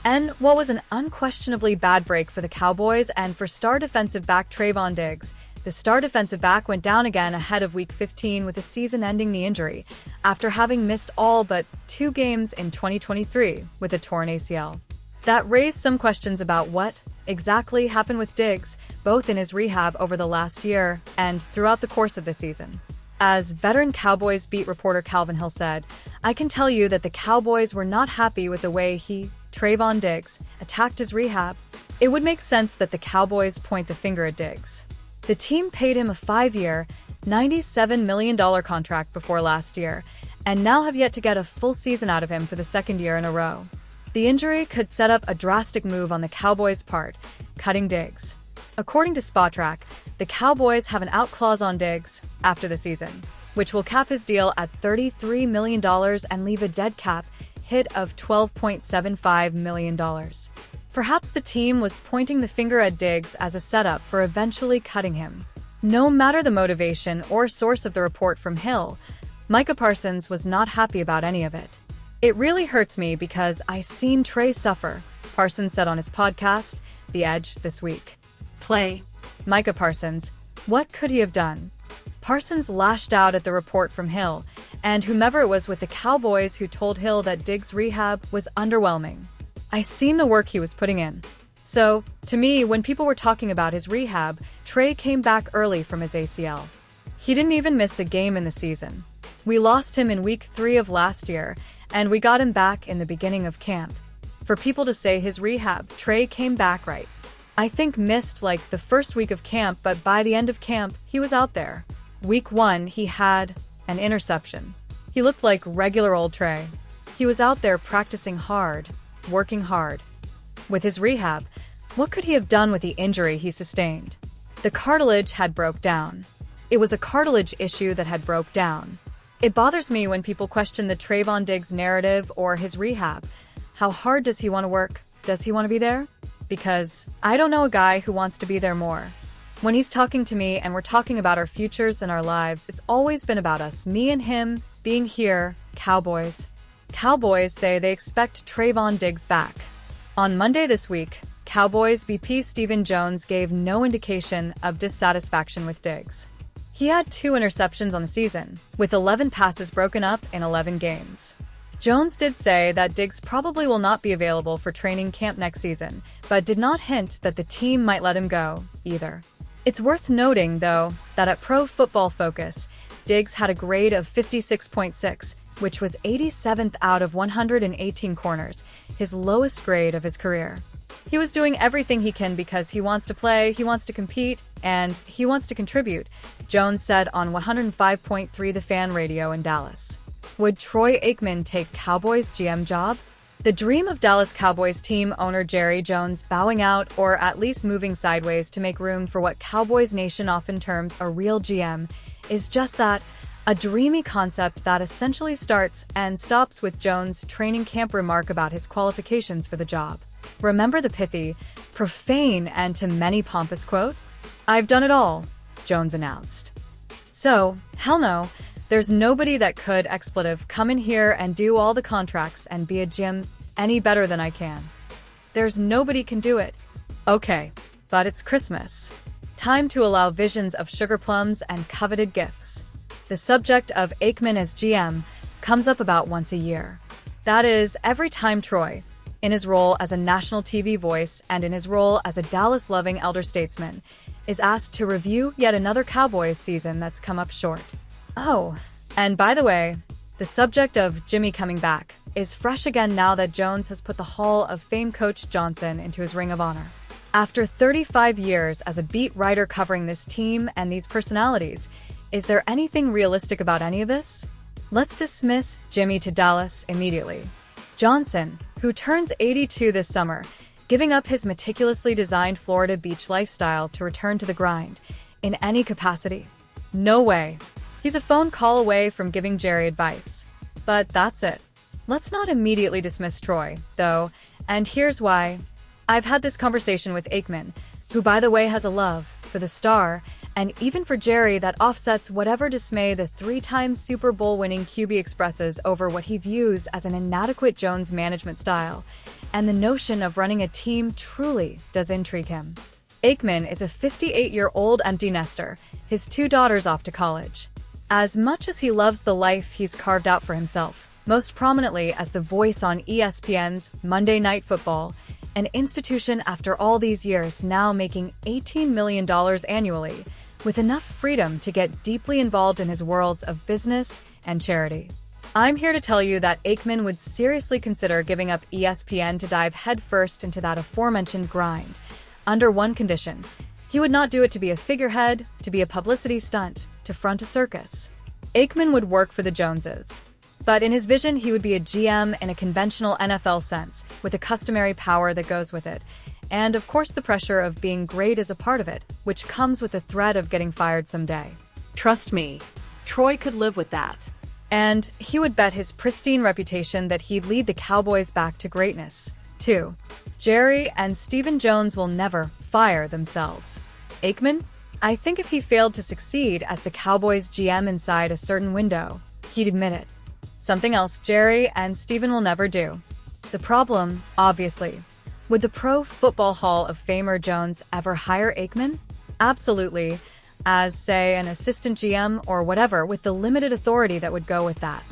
And what was an unquestionably bad break for the Cowboys and for star defensive back Trayvon Diggs. The star defensive back went down again ahead of Week 15 with a season-ending knee injury, after having missed all but 2 games in 2023 with a torn ACL. That raised some questions about what exactly happened with Diggs, both in his rehab over the last year and throughout the course of the season. As veteran Cowboys beat reporter Calvin Hill said, "I can tell you that the Cowboys were not happy with the way Trayvon Diggs, attacked his rehab. It would make sense that the Cowboys point the finger at Diggs. The team paid him a 5-year, $97 million contract before last year, and now have yet to get a full season out of him for the 2nd year in a row. The injury could set up a drastic move on the Cowboys' part, cutting Diggs. According to Spotrac, the Cowboys have an out clause on Diggs after the season, which will cap his deal at $33 million and leave a dead cap hit of $12.75 million. Perhaps the team was pointing the finger at Diggs as a setup for eventually cutting him. No matter the motivation or source of the report from Hill, Micah Parsons was not happy about any of it. "It really hurts me because I seen Trey suffer," Parsons said on his podcast, The Edge, this week. Play. Micah Parsons. What could he have done? Parsons lashed out at the report from Hill, and whomever it was with the Cowboys who told Hill that Diggs' rehab was underwhelming. "I seen the work he was putting in. So, to me, when people were talking about his rehab, Trey came back early from his ACL. He didn't even miss a game in the season. We lost him in Week 3 of last year, and we got him back in the beginning of camp. For people to say his rehab, Trey came back right. I think missed like the first week of camp, but by the end of camp, he was out there. Week 1, he had an interception. He looked like regular old Trey. He was out there practicing hard, working hard. With his rehab, what could he have done with the injury he sustained? The cartilage had broke down. It was a cartilage issue that had broke down. It bothers me when people question the Trayvon Diggs narrative or his rehab. How hard does he want to work? Does he want to be there? Because I don't know a guy who wants to be there more. When he's talking to me and we're talking about our futures and our lives, it's always been about us, me and him, being here, Cowboys. Cowboys say they expect Trayvon Diggs back." On Monday this week, Cowboys VP Stephen Jones gave no indication of dissatisfaction with Diggs. He had 2 interceptions on the season, with 11 passes broken up in 11 games. Jones did say that Diggs probably will not be available for training camp next season, but did not hint that the team might let him go, either. It's worth noting, though, that at Pro Football Focus, Diggs had a grade of 56.6, which was 87th out of 118 corners, his lowest grade of his career. He was doing everything he can because he wants to play, he wants to compete, and he wants to contribute, Jones said on 105.3 The Fan Radio in Dallas. Would Troy Aikman take Cowboys GM job? The dream of Dallas Cowboys team owner Jerry Jones bowing out or at least moving sideways to make room for what Cowboys Nation often terms a real GM is just that, a dreamy concept that essentially starts and stops with Jones' training camp remark about his qualifications for the job. Remember the pithy, profane, and to many pompous quote? "I've done it all," Jones announced. So, hell no, there's nobody that could come in here and do all the contracts and be a GM any better than I can. There's nobody can do it. Okay, but it's Christmas. Time to allow visions of sugar plums and coveted gifts. The subject of Aikman as GM comes up about once a year. That is, every time Troy, in his role as a national TV voice and in his role as a Dallas-loving elder statesman, is asked to review yet another Cowboys season that's come up short. Oh, and by the way, the subject of Jimmy coming back is fresh again now that Jones has put the Hall of Fame coach Johnson into his Ring of Honor. After 35 years as a beat writer covering this team and these personalities, is there anything realistic about any of this? Let's dismiss Jimmy to Dallas immediately. Johnson, who turns 82 this summer, giving up his meticulously designed Florida beach lifestyle to return to the grind, in any capacity. No way. He's a phone call away from giving Jerry advice. But that's it. Let's not immediately dismiss Troy, though, and here's why. I've had this conversation with Aikman, who by the way has a love for the star And even for Jerry, that offsets whatever dismay the three-time Super Bowl-winning QB expresses over what he views as an inadequate Jones management style. And the notion of running a team truly does intrigue him. Aikman is a 58-year-old empty nester, his two daughters off to college. As much as he loves the life he's carved out for himself, most prominently as the voice on ESPN's Monday Night Football, an institution after all these years now making $18 million annually, with enough freedom to get deeply involved in his worlds of business and charity. I'm here to tell you that Aikman would seriously consider giving up ESPN to dive headfirst into that aforementioned grind, under one condition. He would not do it to be a figurehead, to be a publicity stunt, to front a circus. Aikman would work for the Joneses. But in his vision, he would be a GM in a conventional NFL sense, with the customary power that goes with it. And of course the pressure of being great is a part of it, which comes with the threat of getting fired someday. Trust me, Troy could live with that. And he would bet his pristine reputation that he'd lead the Cowboys back to greatness, too. Jerry and Stephen Jones will never fire themselves. Aikman? I think if he failed to succeed as the Cowboys GM inside a certain window, he'd admit it. Something else Jerry and Stephen will never do. The problem, obviously. Would the Pro Football Hall of Famer Jones ever hire Aikman? Absolutely, as, say, an assistant GM or whatever, with the limited authority that would go with that.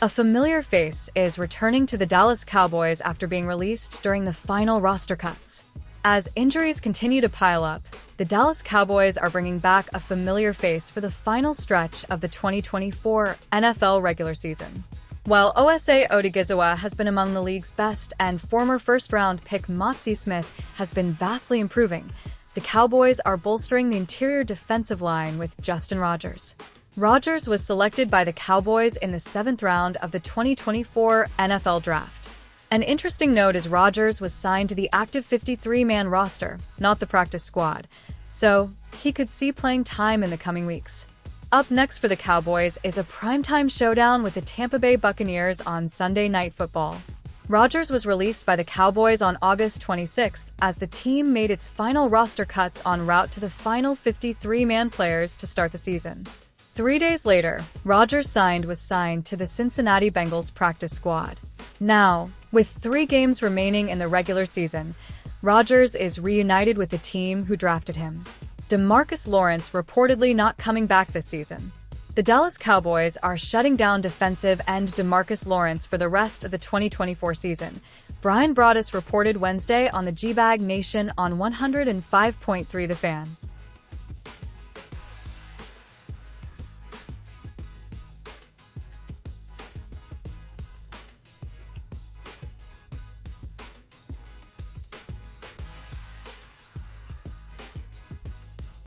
A familiar face is returning to the Dallas Cowboys after being released during the final roster cuts. As injuries continue to pile up, the Dallas Cowboys are bringing back a familiar face for the final stretch of the 2024 NFL regular season. While Osa Odigizua has been among the league's best and former first-round pick Motzie Smith has been vastly improving, the Cowboys are bolstering the interior defensive line with Justin Rogers. Rogers was selected by the Cowboys in the 7th round of the 2024 NFL Draft. An interesting note is Rogers was signed to the active 53-man roster, not the practice squad, so he could see playing time in the coming weeks. Up next for the Cowboys is a primetime showdown with the Tampa Bay Buccaneers on Sunday Night Football. Rogers was released by the Cowboys on August 26th as the team made its final roster cuts en route to the final 53-man players to start the season. 3 days later, Rogers was signed to the Cincinnati Bengals practice squad. Now, with 3 games remaining in the regular season, Rogers is reunited with the team who drafted him. DeMarcus Lawrence reportedly not coming back this season. The Dallas Cowboys are shutting down defensive end DeMarcus Lawrence for the rest of the 2024 season, Brian Broaddus reported Wednesday on the G-Bag Nation on 105.3 The Fan.